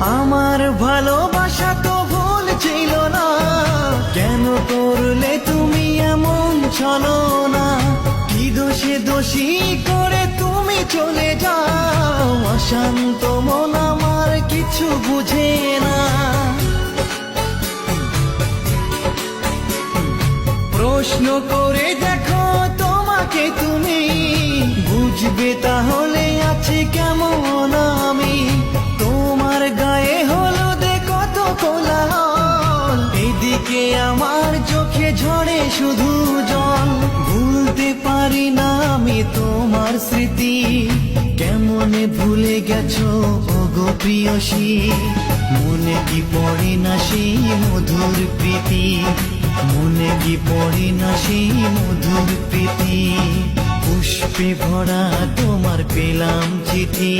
আমার ভালোবাসা তো ভুল ছিল না, কেন করলে তুমি এমন ছলো না? কি দোষে দোষী করে তুমি চলে যাও, অশান্ত মন আমার কিছু বুঝে না। প্রশ্ন করে দেখো তোমাকে তুমি, বুঝবে তাহলে আছে কেমন আমি। তোমার গায়ে হলুদে কত কোলাহল, এদিকে আমার চোখে ঝরে শুধু জল। ভুলতে পারি না আমি তোমার স্মৃতি, কেমনে ভুলে গেছো ওগো প্রিয়সী। মনে কি পড়ে না সেই মধুর প্রীতি, মনে কি পড়ে না সেই মধুর প্রীতি। পুষ্পে ভরা তোমার পেলাম চিঠি।